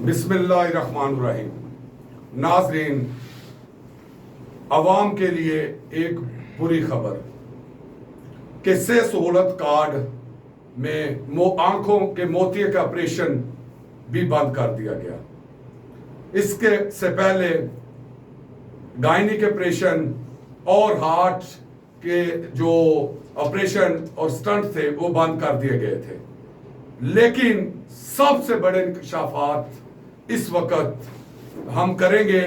बिस्मिल्लाहिर्रहमानिर्रहीम। नाज़रीन, अवाम के लिए एक बुरी खबर कि से सहूलत कार्ड में आंखों के मोतिये का ऑपरेशन भी बंद कर दिया गया। इसके से पहले गायनी के ऑपरेशन और हार्ट के जो ऑपरेशन और स्टंट थे वो बंद कर दिए गए थे, लेकिन सबसे बड़े इंकशाफात इस वक्त हम करेंगे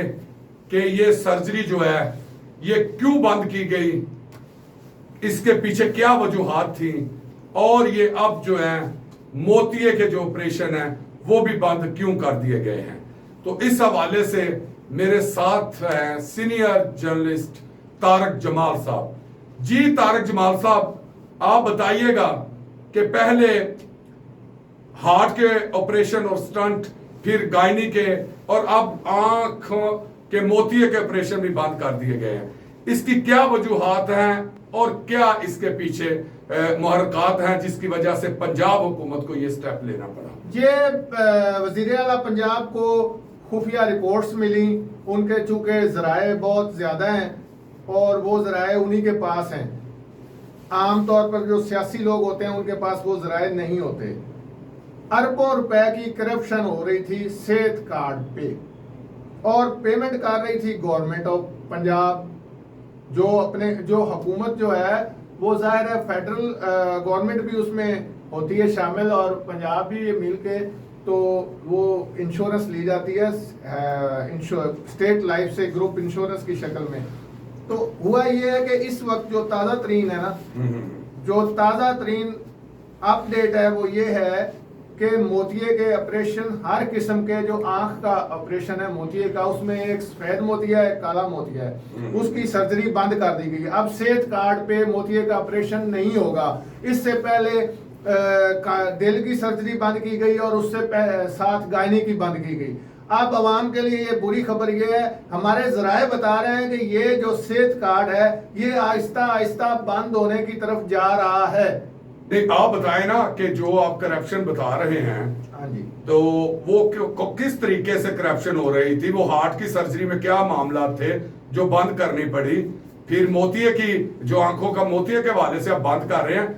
कि ये सर्जरी जो है ये क्यों बंद की गई, इसके पीछे क्या वजूहात थी, और ये अब जो है मोतिये के जो ऑपरेशन है वो भी बंद क्यों कर दिए गए हैं। तो इस हवाले से मेरे साथ हैं सीनियर जर्नलिस्ट तारक जमाल साहब। जी तारक जमाल साहब, आप बताइएगा कि पहले हार्ट के ऑपरेशन और स्टंट, फिर गायनी के, और अब आंखों के मोतिये के ऑपरेशन भी बंद कर दिए गए हैं। इसकी क्या वजूहात हैं और क्या इसके पीछे मुहर्रकात हैं जिसकी वजह से पंजाब हुकूमत को ये स्टेप लेना पड़ा? ये वज़ीर आला पंजाब को खुफिया रिपोर्ट्स मिली, उनके चूंकि ज़राए बहुत ज़्यादा हैं और वो ज़राए उन्हीं के पास हैं। आमतौर पर जो सियासी लोग होते हैं उनके पास वो ज़राए नहीं होते। अरबों रुपए की करप्शन हो रही थी सेहत कार्ड पे, और पेमेंट कर रही थी गवर्नमेंट ऑफ पंजाब। जो हुकूमत जो है वो जाहिर है फेडरल गवर्नमेंट भी उसमें होती है शामिल, और पंजाब भी ये मिल के तो वो इंश्योरेंस ली जाती है स्टेट लाइफ से ग्रुप इंश्योरेंस की शक्ल में। तो हुआ ये है कि इस वक्त जो ताज़ा तरीन है ना, जो ताज़ा तरीन अपडेट है वो ये है कि मोतिये के ऑपरेशन, हर किस्म के जो आंख का ऑपरेशन है मोतिये का, उसमें एक सफेद मोतिया है, एक काला मोतिया है, उसकी सर्जरी बंद कर दी गई। अब सेहत कार्ड पे मोतिये का ऑपरेशन नहीं होगा। इससे पहले दिल की सर्जरी बंद की गई और उससे साथ गायनी की बंद की गई। अब आवाम के लिए ये बुरी खबर ये है, हमारे जराए बता रहे हैं कि ये जो सेहत कार्ड है ये आहिस्ता आहिस्ता बंद होने की तरफ जा रहा है। नहीं, आप बताएं ना कि जो आप करप्शन बता रहे हैं, हाँ जी, तो वो किस तरीके से करप्शन हो रही थी? वो हार्ट की सर्जरी में क्या मामला थे जो बंद करनी पड़ी? फिर मोतिये की जो आंखों का मोतिये के हवाले से आप बंद कर रहे हैं,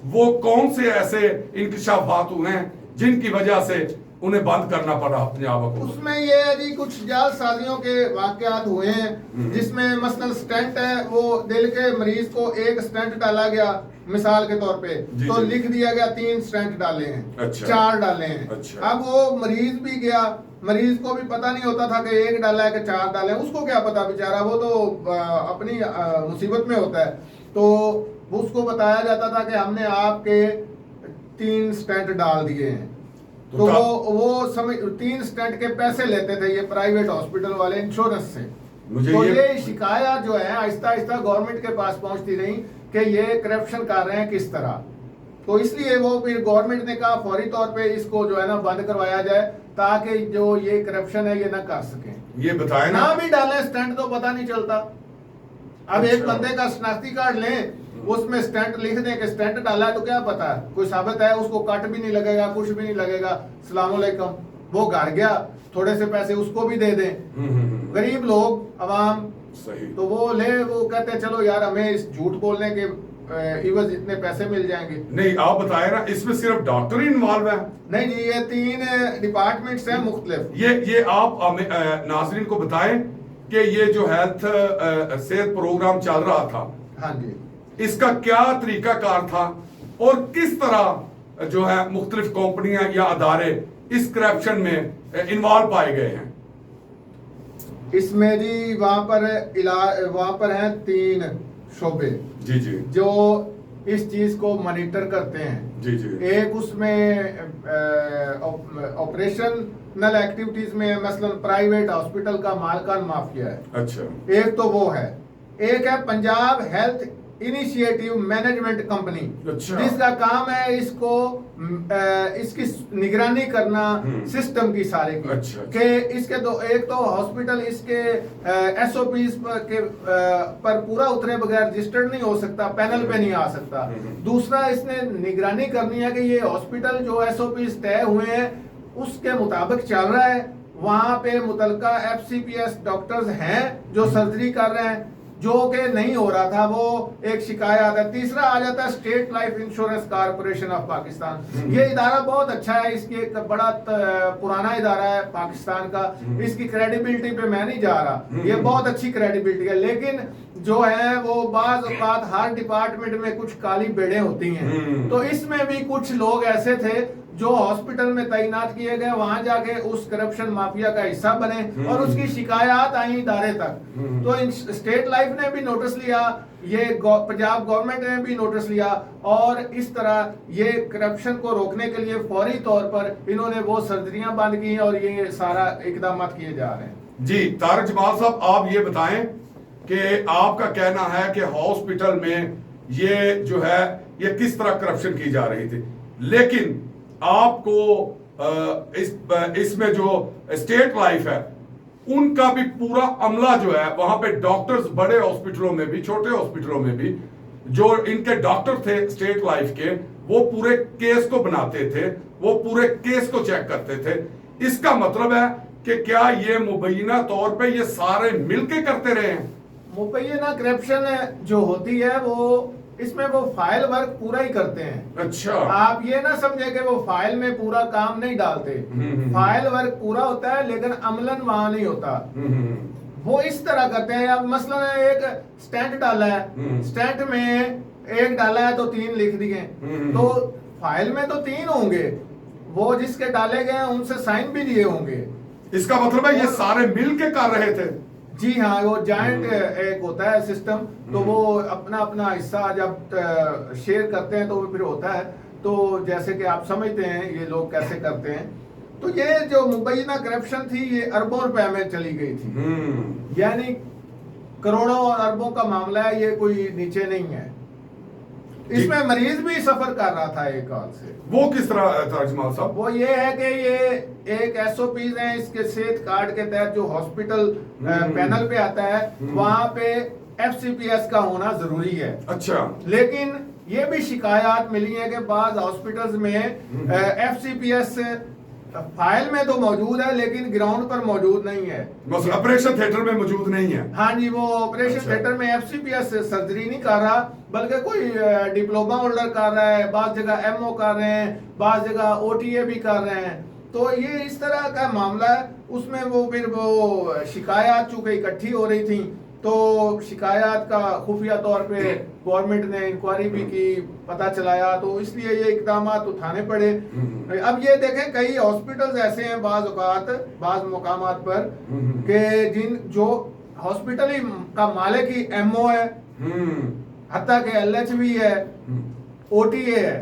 वो कौन से ऐसे इंकशाफात हुए हैं जिनकी वजह से उन्हें बंद करना पड़ा पंजाब को? उसमें ये है जी, कुछ जालसाजियों के वाकयात हुए हैं जिसमें मसलन स्टेंट है, वो दिल के मरीज को एक स्टेंट डाला गया मिसाल के तौर पे, तो लिख दिया गया 3 स्टेंट डाले हैं, अच्छा, 4 डाले हैं। अच्छा। अब वो मरीज भी गया, मरीज को भी पता नहीं होता था कि 1 डाला है कि 4 डाले हैं, उसको क्या पता बेचारा, वो तो अपनी मुसीबत में होता है। तो उसको बताया जाता था कि हमने आपके 3 स्टेंट डाल दिए हैं, तो वो समय 3 स्टेंट के पैसे लेते थे ये प्राइवेट हॉस्पिटल वाले इंश्योरेंस से। तो ये शिकायत जो है आहिस्ता आहिस्ता गवर्नमेंट के पास पहुंचती रही कि ये करप्शन कर रहे हैं किस तरह। तो इसलिए वो फिर गवर्नमेंट ने कहा फौरी तौर पे इसको जो है ना बंद करवाया जाए, ताकि जो ये करप्शन है ये ना कर सकें। ये बताए ना भी डालें स्टेंट तो पता नहीं चलता। अब एक बंदे का शनाख्ती कार्ड लें, उसमें स्टेंट लिख दें कि स्टेंट डाला है, तो क्या पता है कोई साबित है, उसको कट भी नहीं लगेगा, कुछ भी नहीं लगेगा, सलाम अलैकुम, वो घर गया, थोड़े से पैसे उसको भी दे दें। गरीब लोग अवाम सही, तो वो ले, वो कहते हैं चलो यार हमें इस झूठ बोलने के इवज इतने पैसे मिल जाएंगे। नहीं, आप बताए ना इसमें सिर्फ डॉक्टर ही इन्वॉल्व है? नहीं जी, ये 3 डिपार्टमेंट्स हैं मुख्तलिफ। ये आप नाजरीन को बताएं कि ये जो हेल्थ सेहत प्रोग्राम चल रहा था, हाँ जी, इसका क्या तरीका कार था और किस तरह जो है मुख्तलिफ कंपनियां या अदारे इस करप्शन में इन्वॉल्व पाए गए हैं? इसमें जी वहां पर हैं 3 शोबे जी जी, जो इस चीज को मॉनिटर करते हैं। जी जी, एक उसमें ऑपरेशनल एक्टिविटीज में मसलन प्राइवेट हॉस्पिटल का मालकान माफिया है, अच्छा, एक तो वो है। एक है Punjab health initiative management company, अच्छा, जिसका काम है इसको इसकी निगरानी करना सिस्टम की सारे की, अच्छा, कि इसके एक तो हॉस्पिटल इसके एसओपीज पर पूरा उतरे बगैर रजिस्टर्ड नहीं हो सकता, पैनल पे नहीं आ सकता। दूसरा, इसने निगरानी करनी है कि ये हॉस्पिटल जो एसओपीज तय हुए हैं उसके मुताबिक चल रहा है। वहां पे मुतलका एफसीपीएस डॉक्टर्स हैं जो सर्जरी कर रहे हैं, जो कि नहीं हो रहा था, वो एक शिकायत है। तीसरा आ जाता है state life insurance corporation of Pakistan. ये इदारा बहुत अच्छा है, इसकी एक बड़ा पुराना इदारा है पाकिस्तान का। इसकी क्रेडिबिलिटी पे मैं नहीं जा रहा, ये बहुत अच्छी क्रेडिबिलिटी है, लेकिन जो है वो बात हर डिपार्टमेंट में कुछ काली बेड़े होती हैं। तो इसमें भी कुछ लोग ऐसे थे जो हॉस्पिटल में तैनात किए गए, वहां जाके उस करप्शन माफिया का हिस्सा बने और उसकी शिकायत आई इदारे तक। तो स्टेट लाइफ ने भी नोटिस लिया, ये पंजाब गवर्नमेंट ने भी नोटिस लिया, और इस तरह ये करप्शन को रोकने के लिए फौरी तौर पर इन्होंने वो सर्जरियां बंद की और ये सारा इकदाम किए जा रहे हैं। जी तारिक जमाल साहब, आप ये बताएं कि आपका कहना है कि हॉस्पिटल में ये जो है ये किस तरह करप्शन की जा रही थी, लेकिन आपको इसमें जो स्टेट लाइफ है उनका भी पूरा अमला जो है, वहां पे डॉक्टर्स बड़े हॉस्पिटलों में भी छोटे हॉस्पिटलों में भी जो इनके डॉक्टर थे स्टेट लाइफ के, वो पूरे केस को बनाते थे, वो पूरे केस को चेक करते थे। इसका मतलब है कि क्या ये मुबैना तौर पे ये सारे मिलके करते रहे हैं? मुबैना करप्शन जो होती है वो इसमें वो फाइल वर्क पूरा ही करते हैं। अच्छा, आप ये ना समझे कि वो फाइल में पूरा काम नहीं डालते, फाइल वर्क पूरा होता है लेकिन अमलन वहां नहीं होता। वो इस तरह करते हैं। अब मसलन एक स्टैंड डाला है, स्टैंड में एक डाला है तो 3 लिख दिए, तो फाइल में तो 3 होंगे, वो जिसके डाले गए हैं उनसे साइन भी लिए होंगे। इसका मतलब है ये सारे मिल के कर रहे थे। जी हाँ, वो जॉइंट एक होता है सिस्टम, तो वो अपना अपना हिस्सा जब शेयर करते हैं तो वो फिर होता है। तो जैसे कि आप समझते हैं ये लोग कैसे करते हैं। तो ये जो मुबैना करप्शन थी ये अरबों रुपए में चली गई थी, यानी करोड़ों और अरबों का मामला है, ये कोई नीचे नहीं है। इसमें मरीज भी सफर कर रहा था एक हाल से। वो किस तरह ताजमाल साहब? वो ये है कि ये एक एसओपीज है, इसके सेहत कार्ड के तहत जो हॉस्पिटल पैनल पे आता है वहां पे एफसीपीएस का होना जरूरी है। अच्छा, लेकिन ये भी शिकायत मिली है कि बाज हॉस्पिटल्स में एफसीपीएस फाइल में तो मौजूद है लेकिन ग्राउंड पर मौजूद नहीं है, बस ऑपरेशन थिएटर में मौजूद नहीं है। हाँ जी, वो ऑपरेशन अच्छा। थिएटर में एफसीपीएस सर्जरी नहीं कर रहा, बल्कि कोई डिप्लोमा होल्डर कर रहा है, बाज जगह एमओ कर रहे हैं, बाज जगह ओटीए भी कर रहे हैं। तो ये इस तरह का मामला है। उसमें वो फिर वो शिकायत चूंकि इकट्ठी हो रही थी, तो शिकायत का खुफिया तौर पे गवर्नमेंट ने इंक्वायरी भी की, पता चलाया, तो इसलिए ये इकदाम उठाने पड़े। अब ये देखें कई हॉस्पिटल्स ऐसे हैं बाज औकात बाज मुकामात पर कि जिन जो हॉस्पिटल ही का मालिक ही एमओ है, हत्ता के एलएच भी है, ओटीए है,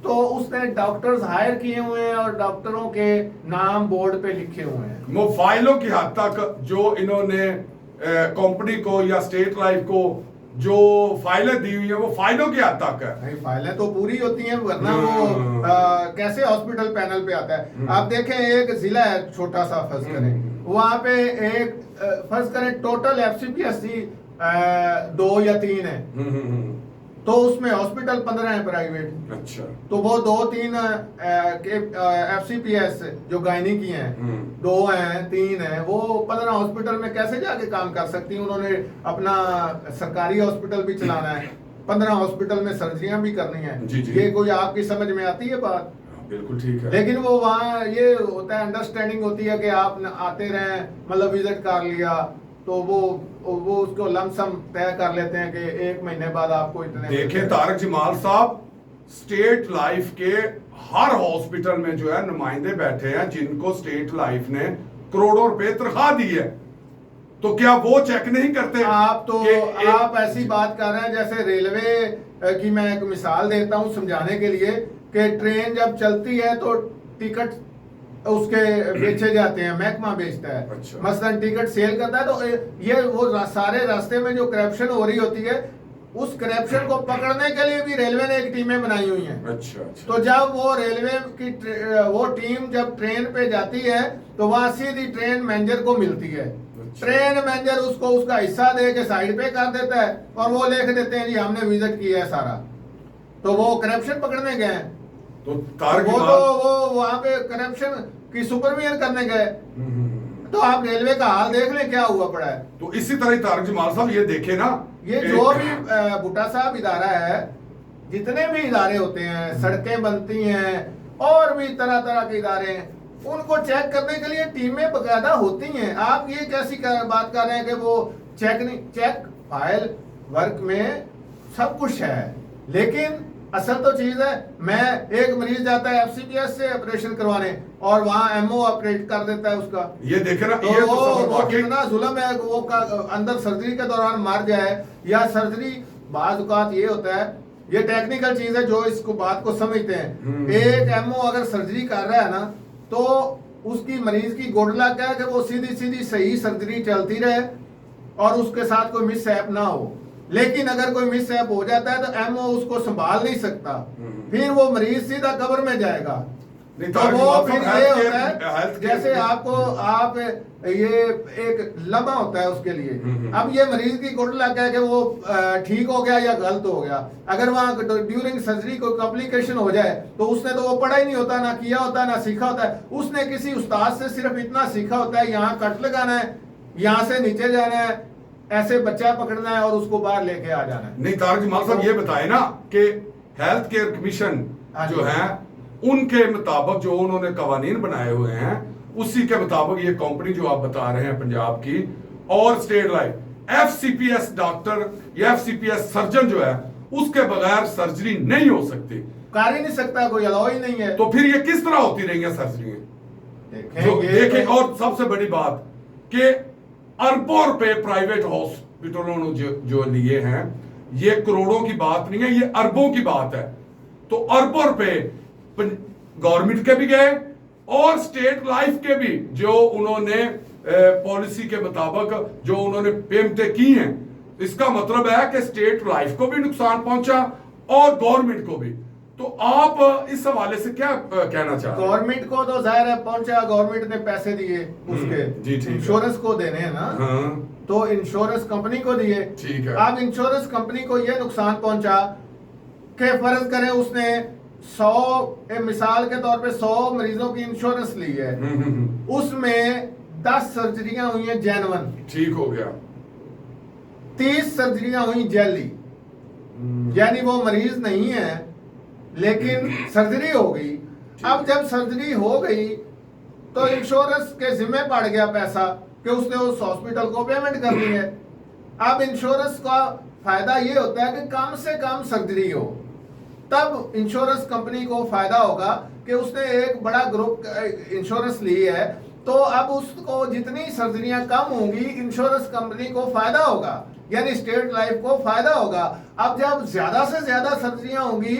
तो उसने डॉक्टर्स हायर किए हुए हैं और डॉक्टरों के नाम बोर्ड पे लिखे हुए हैं। वो फाइलों की हद तक जो इन्होंने कंपनी को या स्टेट लाइफ को जो फाइलें दी हुई है वो फाइलों की हद तक है। नहीं, फाइलें तो पूरी होती हैं, वरना वो कैसे हॉस्पिटल पैनल पे आता है। आप देखें एक जिला है छोटा सा, फर्ज करें वहां पे एक फर्ज करें टोटल एफसीपीएस 2 या 3 है, तो उसमें हॉस्पिटल 15 है प्राइवेट। अच्छा, तो वो 2-3 एफसीपीएस जो गायनी की हैं 2 हैं 3 हैं, वो 15 हॉस्पिटल में कैसे जाके काम कर सकती हैं? उन्होंने अपना सरकारी हॉस्पिटल भी चलाना है, 15 हॉस्पिटल में सर्जरियां भी करनी है। जी, जी। ये कोई आपकी समझ में आती है बात? बिल्कुल ठीक है। लेकिन वो वहाँ ये होता है, अंडरस्टैंडिंग होती है कि आप आते रहें, मतलब विजिट कर लिया, तो वो उसको लमसम तय कर लेते हैं कि 1 महीने बाद आपको इतने। देखें तारिक जमाल साहब, स्टेट लाइफ के हर हॉस्पिटल में जो है नुमाइंदे बैठे हैं जिनको स्टेट लाइफ ने करोड़ों रुपए तनख्वाह दी है, तो क्या वो चेक नहीं करते? आप ऐसी बात कर रहे हैं जैसे रेलवे की। मैं एक मिसाल देता हूं समझाने के लिए कि ट्रेन जब चलती है तो टिकट उसके बेचे जाते हैं, महकमा बेचता है। अच्छा। मसलन टिकट सेल करता है, तो ये वो सारे रास्ते में जो करप्शन हो रही होती है, उस करप्शन को पकड़ने के लिए भी रेलवे ने एक टीमें बनाई हुई हैं। अच्छा, अच्छा। तो जब वो रेलवे की वो टीम जब ट्रेन पे जाती है तो वहां सीधी ट्रेन मैनेजर को मिलती है। अच्छा। ट्रेन मैनेजर उसको उसका हिस्सा दे के साइड पे कर देता है और वो लिख देते हैं जी हमने विजिट किया है सारा। तो वो करप्शन पकड़ने गए हैं। तो तारक वो इकबाल तो वो वहां पे करप्शन की सुपरविजन करने गए। तो आप रेलवे का हाल देख लें क्या हुआ पड़ा है। तो इसी तरह ही तारक जमाल साहब ये देखे ना, ये जो भी भुट्टा साहब इदारा है, जितने भी इदारे होते हैं, सड़कें बनती हैं और भी तरह तरह के इदारे हैं, उनको चेक करने के लिए टीमें बकायदा होती हैं। आप ये कैसी बात कर रहे हैं कि वो चेक नहीं, चेक फाइल वर्क में सब कुछ है, लेकिन असल तो चीज है, मैं एक मरीज जाता है एफसीपीएस से ऑपरेशन करवाने और वहां एमओ ऑपरेट कर देता है उसका। ये देखे ना, तो ये तो वो वाकई कितना जुल्म है। वो अंदर सर्जरी के दौरान मर जाए या सर्जरी, बाज औकात ये होता है, ये टेक्निकल चीज है जो इसको बात को समझते हैं। एक एमओ अगर सर्जरी कर रहा है ना, तो उसकी मरीज की गुड लक है कि वो सीधी सीधी सही सर्जरी चलती रहे और उसके साथ कोई मिसहैप ना हो। लेकिन अगर कोई मिसहैप हो जाता है तो एमओ उसको संभाल नहीं सकता, फिर वो मरीज सीधा कब्र में जाएगा। तो वो फिर ये होता है जैसे आप ये एक लम्हा होता है उसके लिए। अब ये मरीज की गुड लक है कि वो ठीक हो गया या गलत हो गया। अगर वहां ड्यूरिंग सर्जरी कोई कॉम्प्लिकेशन हो जाए तो उसने तो वो पढ़ा ही नहीं होता, ना किया होता, ना सीखा होता है। उसने किसी उस्ताद से सिर्फ इतना सीखा होता है, यहाँ कट लगाना है, यहाँ से नीचे जाना है, ऐसे बच्चा पकड़ना है और उसको बाहर लेके आ जाना है। नहीं, तारक जमाल साहब ये बताए ना कि हेल्थ केयर कमीशन जो है उनके मुताबिक जो उन्होंने कवानीन बनाए हुए हैं, उसी के मुताबिक ये कंपनी जो आप बता रहे हैं पंजाब की और स्टेट लाइफ एफसीपीएस डॉक्टर या एफसीपीएस सर्जन जो है उसके बगैर सर्जरी नहीं हो सकती, कर ही नहीं सकता, कोई अलाउ ही नहीं है। तो फिर ये किस तरह होती रही है सर्जरी? देखें, और सबसे बड़ी बात कि अरबों रुपए प्राइवेट हॉस्पिटलों ने जो लिए हैं, ये करोड़ों की बात नहीं है, ये अरबों की बात है। तो अरबों रुपए गवर्नमेंट के भी गए और स्टेट लाइफ के भी, जो उन्होंने पॉलिसी के मुताबिक जो उन्होंने पेमेंटें की हैं। इसका मतलब है कि स्टेट लाइफ को भी नुकसान पहुंचा और गवर्नमेंट को भी। तो आप इस हवाले से क्या कहना चाहते हैं? गवर्नमेंट को तो जाहिर है पहुंचा, गवर्नमेंट ने पैसे दिए उसके, इंश्योरेंस को देने हैं ना। हाँ। तो इंश्योरेंस कंपनी को दिए, ठीक है। अब इंश्योरेंस कंपनी को यह नुकसान पहुंचा कि फर्ज करें उसने 100 मिसाल के तौर पे 100 मरीजों की इंश्योरेंस ली है, उसमें 10 सर्जरियां हुई हैं जेन्युइन, ठीक हो गया, 30 सर्जरियां हुई जेली, यानी वो मरीज नहीं है लेकिन सर्जरी हो गई। अब जब सर्जरी हो गई तो इंश्योरेंस के जिम्मे पड़ गया पैसा कि उसने उस हॉस्पिटल को पेमेंट करनी है। अब इंश्योरेंस का फायदा ये होता है कि कम से कम सर्जरी हो, तब इंश्योरेंस कंपनी को फायदा होगा कि उसने एक बड़ा ग्रुप इंश्योरेंस ली है, तो अब उसको जितनी सर्जरियां कम होंगी इंश्योरेंस कंपनी को फायदा होगा, यानी स्टेट लाइफ को फायदा होगा। अब जब ज्यादा से ज्यादा सर्जरियां होंगी,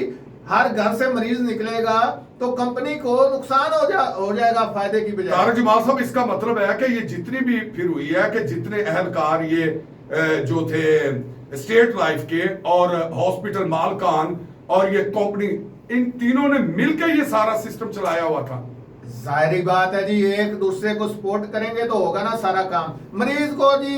हर घर से मरीज निकलेगा, तो कंपनी को नुकसान हो जाएगा फायदे की बजाय। तारक जमाल साहब, इसका मतलब है कि ये जितनी भी फिर हुई है कि जितने अहलकार ये जो थे स्टेट लाइफ के और हॉस्पिटल मालकान और ये कंपनी, इन तीनों ने मिलकर ये सारा सिस्टम चलाया हुआ था। जाहिर बात है जी, एक दूसरे को सपोर्ट करेंगे तो होगा ना सारा काम। मरीज को जी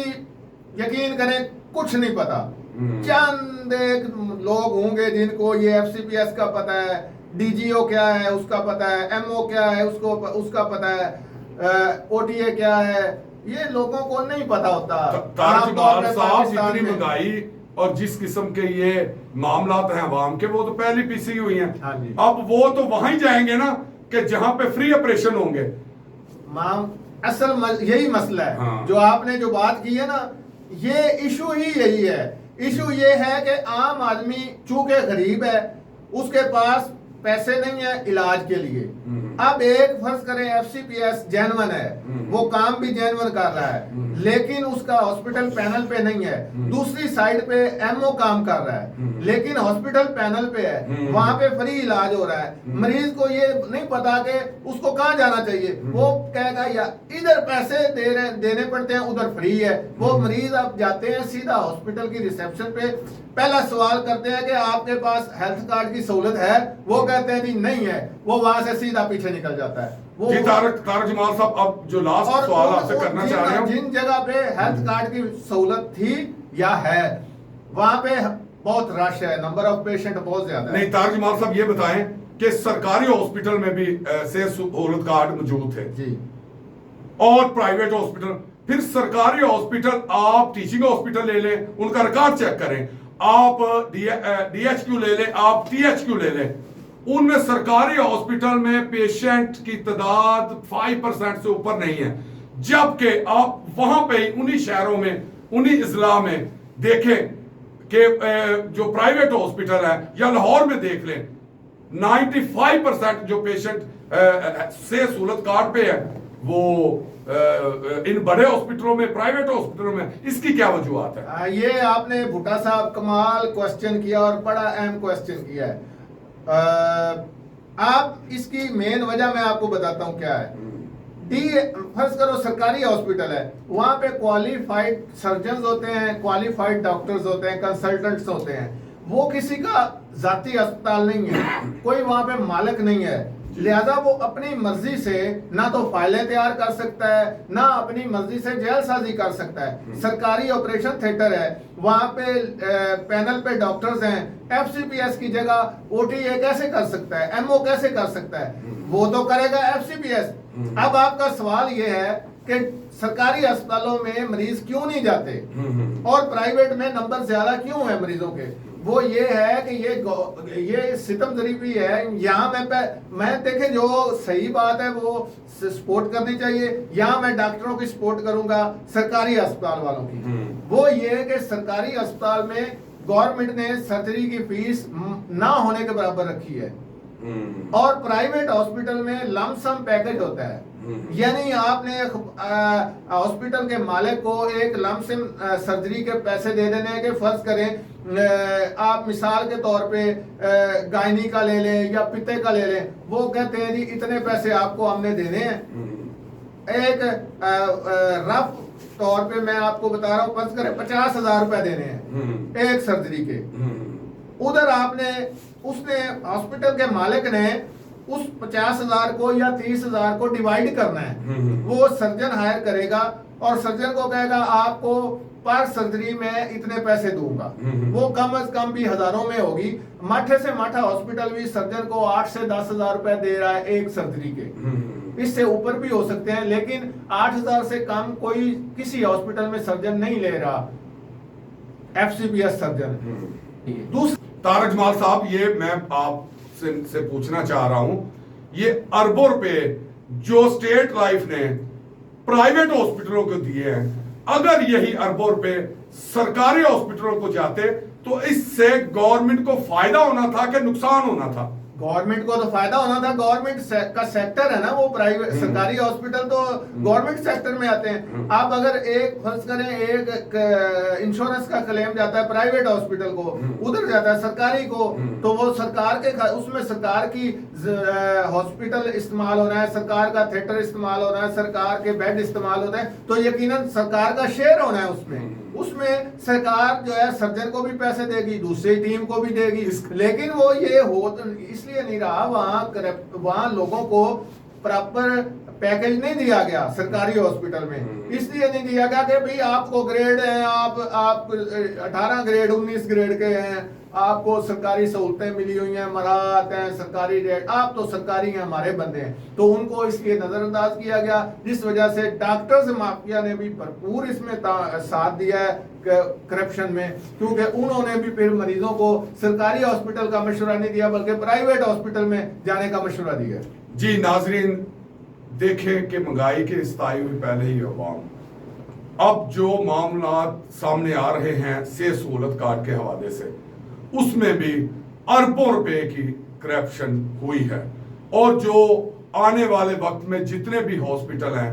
यकीन करें कुछ नहीं पता, चंद एक लोग होंगे जिनको ये एफसीपीएस का पता है, डीजीओ क्या है उसका पता है, एमओ क्या है उसका पता है, ओटीए क्या है, ये लोगों को नहीं पता होता। तारक जमाल साहब, जितनी महंगाई और जिस किस्म के ये मामलात हैं अवाम के, वो तो पहली पीसी हुई हैं। हाँ जी। अब वो तो वहां ही जाएंगे ना कि जहां पे फ्री ऑपरेशन होंगे। असल यही मसला है। हाँ। जो आपने जो बात की है ना, ये इशू ही यही है। इशू ये है कि आम आदमी चूंकि गरीब है, उसके पास पैसे नहीं है इलाज के लिए। अब एक फर्ज करें एफसीपीएस जेन्युइन है, वो काम भी जेन्युइन कर रहा है, लेकिन उसका हॉस्पिटल पैनल पे नहीं है। दूसरी साइड पे एमओ काम कर रहा है, लेकिन हॉस्पिटल पैनल पे है, वहां पे फ्री इलाज हो रहा है। मरीज को ये नहीं पता कि उसको कहाँ जाना चाहिए, वो कहेगा या इधर पैसे देने पड़ते हैं, उधर फ्री है। वो मरीज आप जाते हैं सीधा हॉस्पिटल की रिसेप्शन पे, पहला सवाल करते हैं कि आपके पास हेल्थ कार्ड की सहूलत है, वो कहते हैं जी नहीं है, वो वहां से सीधा पीछे निकल जाता है। वो जी तारक जमाल साहब, अब जो लास्ट सवाल आपसे करना चाह रहे हैं, जिन जगह पे हेल्थ कार्ड की सहूलत थी या है, वहां पे बहुत रश है, नंबर ऑफ पेशेंट बहुत ज्यादा है। नहीं तारक जमाल साहब, ये बताएं कि सरकारी हॉस्पिटल में भी सेहत सहूलत कार्ड मौजूद थे जी। और प्राइवेट हॉस्पिटल। फिर सरकारी हॉस्पिटल आप टीचिंग हॉस्पिटल ले लें, उनका रिकॉर्ड चेक करें, आप DHQ ले लें, आप THQ ले लें, उनमें सरकारी हॉस्पिटल में पेशेंट की तादाद 5% से ऊपर नहीं है। जबकि आप वहां पे उन्हीं शहरों में, उन्हीं इजला में देखें कि जो प्राइवेट हॉस्पिटल है, या लाहौर में देख लें, 95% जो पेशेंट से सहूलत कार्ड पे है वो इन बड़े हॉस्पिटलों में, प्राइवेट हॉस्पिटलों में। इसकी क्या वजूहत है? ये आपने भुट्टा साहब कमाल क्वेश्चन किया और बड़ा अहम क्वेश्चन किया है। आप इसकी मेन वजह मैं आपको बताता हूं क्या है। फर्ज करो सरकारी हॉस्पिटल है, वहां पे क्वालिफाइड सर्जन होते हैं, क्वालिफाइड डॉक्टर्स होते हैं, कंसल्टेंट्स होते हैं। वो किसी का जाती अस्पताल नहीं है, कोई वहां पे मालिक नहीं है, लिहाजा वो अपनी मर्जी से ना तो फाइलें तैयार कर सकता है, ना अपनी मर्जी से जेलसाजी कर सकता है। सरकारी ऑपरेशन थिएटर है, वहां पे पैनल पे डॉक्टर्स हैं। FCPS की जगह OTA कैसे कर सकता है, MO कैसे कर सकता है? वो तो करेगा FCPS। अब आपका सवाल ये है कि सरकारी अस्पतालों में मरीज क्यों नहीं जाते और प्राइवेट में नंबर ज्यादा क्यों है मरीजों के? वो ये है कि ये सितमजरी भी है। यहाँ मैं देखे जो सही बात है वो सपोर्ट करनी चाहिए। यहाँ मैं डॉक्टरों की सपोर्ट करूंगा, सरकारी अस्पताल वालों की। वो ये है कि सरकारी अस्पताल में गवर्नमेंट ने सर्जरी की फीस ना होने के बराबर रखी है और प्राइवेट हॉस्पिटल में लमसम पैकेज होता है। यानी आपने हॉस्पिटल के मालिक को एक लमसम सर्जरी के पैसे दे देने के, फर्ज करें आप मिसाल के तौर पे गायनी का ले लें या पित्ते का ले लें, वो कहते हैं जी इतने पैसे आपको हमने देने हैं। एक रफ तौर पे मैं आपको बता रहा हूँ, फर्ज करें 50,000 रुपए देने हैं एक सर्जरी के। उधर उसने हॉस्पिटल के मालिक ने उस 50,000 को या 30,000 को डिवाइड करना है। वो सर्जन हायर करेगा और सर्जन को कहेगा आपको पर सर्जरी में इतने पैसे दूंगा। वो कम से कम भी हजारों में होगी। माठे से माठा हॉस्पिटल भी सर्जन को 8 से 10,000 रुपए दे रहा है एक सर्जरी के। इससे ऊपर भी हो सकते हैं, लेकिन 8,000 से कम कोई किसी हॉस्पिटल में सर्जन नहीं ले रहा, FCPS सर्जन। दूसरा तारक जमाल साहब, ये मैं आपसे पूछना चाह रहा हूं, ये अरबों रुपए जो स्टेट लाइफ ने प्राइवेट हॉस्पिटलों को दिए हैं, अगर यही अरबों रुपए सरकारी हॉस्पिटलों को जाते तो इससे गवर्नमेंट को फायदा होना था कि नुकसान होना था? गवर्नमेंट को तो फायदा होना था। गवर्नमेंट का सेक्टर है ना वो, प्राइवेट सरकारी हॉस्पिटल तो गवर्नमेंट सेक्टर में आते हैं। आप अगर एक फर्ज करें एक इंश्योरेंस का क्लेम जाता है प्राइवेट हॉस्पिटल को, उधर जाता है सरकारी को, तो वो सरकार के उसमें सरकार की हॉस्पिटल इस्तेमाल हो रहा है, सरकार का थिएटर इस्तेमाल हो रहा है, सरकार के बेड इस्तेमाल होते हैं, तो यकीनन सरकार का शेयर होना है उसमें। सरकार जो है सर्जन को भी पैसे देगी, दूसरी टीम को भी देगी, लेकिन वो ये हो इसलिए नहीं रहा, वहां लोगों को प्रॉपर पैकेज नहीं दिया गया सरकारी हॉस्पिटल में। इसलिए नहीं दिया गया कि भाई आपको ग्रेड है, आप 18 ग्रेड 19 ग्रेड के हैं, आपको सरकारी सहूलतें मिली हुई हैं, मराहत हैं, सरकारी रेट, आप तो सरकारी हैं, हमारे बंदे हैं, तो उनको इसलिए नजरअंदाज किया गया। जिस वजह से डॉक्टर्स माफिया ने भी भरपूर इसमें साथ दिया है करप्शन में, क्योंकि उन्होंने भी फिर मरीजों को सरकारी हॉस्पिटल का मशवरा नहीं दिया बल्कि प्राइवेट हॉस्पिटल में जाने का मशवरा दिया। जी नाजरीन, देखें कि महंगाई की रिश्ताई हुई पहले ही अवाम, अब जो मामला सामने आ रहे हैं सेहत सहूलत कार्ड के हवाले से, उसमें भी अरबों रुपए की करप्शन हुई है और जो आने वाले वक्त में जितने भी हॉस्पिटल हैं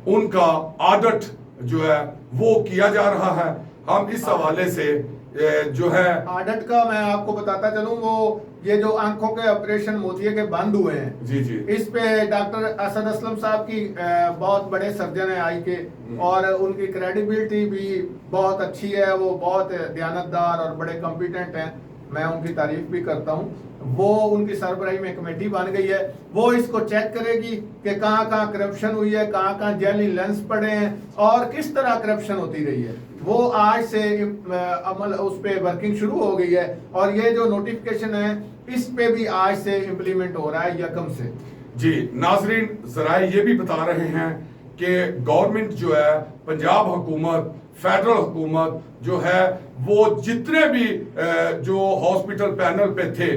उनका ऑडिट जो है वो किया जा रहा है। हम इस हवाले से जो है ऑडिट का मैं आपको बताता चलूं, वो ये जो आंखों के ऑपरेशन मोतिये के बंद हुए हैं, जी जी, इस पे डॉक्टर असद असलम साहब की बहुत बड़े सर्जन है आई के, और उनकी क्रेडिबिलिटी भी बहुत अच्छी है, वो बहुत दयानतदार और बड़े कॉम्पिटेंट हैं, मैं उनकी तारीफ भी करता हूं। वो उनकी सरबराही में कमेटी बन गई है, वो इसको चेक करेगी कि कहाँ कहाँ करप्शन हुई है, कहाँ कहाँ जेली लेंस पड़े हैं और किस तरह करप्शन होती रही है। वो आज से अमल उस पे वर्किंग शुरू हो गई है और ये जो नोटिफिकेशन है इस पे भी आज से इम्प्लीमेंट हो रहा है यकम से। जी नाजरीन, जराए ये भी बता रहे हैं कि गवर्नमेंट जो है, पंजाब हुकूमत, फेडरल हुकूमत जो है, वो जितने भी जो हॉस्पिटल पैनल पे थे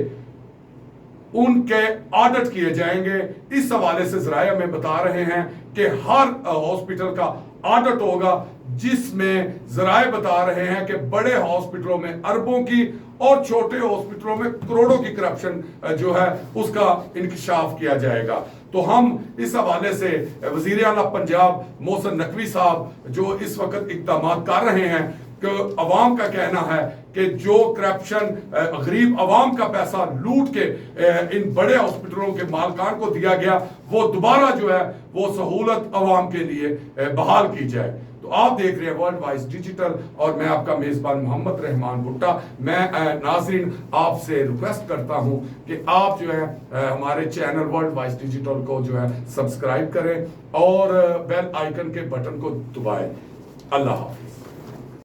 उनके ऑडिट किए जाएंगे। इस हवाले से जराए हमें बता रहे हैं कि हर हॉस्पिटल का ऑडिट होगा, जिसमें जराए बता रहे हैं कि बड़े हॉस्पिटलों में अरबों की और छोटे हॉस्पिटलों में करोड़ों की करप्शन जो है उसका इंकशाफ किया जाएगा। तो हम इस हवाले से वजीर आला पंजाब मोहसिन नकवी साहब जो इस वक्त इक़दाम कर रहे हैं कि अवाम का कहना है कि जो करप्शन गरीब अवाम का पैसा लूट के इन बड़े हॉस्पिटलों के मालकान को दिया गया, वो दोबारा जो है वो सहूलत अवाम के लिए बहाल की जाए। तो आप देख रहे हैं वर्ल्ड वाइज डिजिटल और मैं आपका मेजबान मोहम्मद रहमान भुट्टा। मैं नाजरीन आपसे रिक्वेस्ट करता हूं कि आप जो है हमारे चैनल वर्ल्ड वाइज डिजिटल को जो है सब्सक्राइब करें और बेल आइकन के बटन को दबाएं। अल्लाह हाफिज।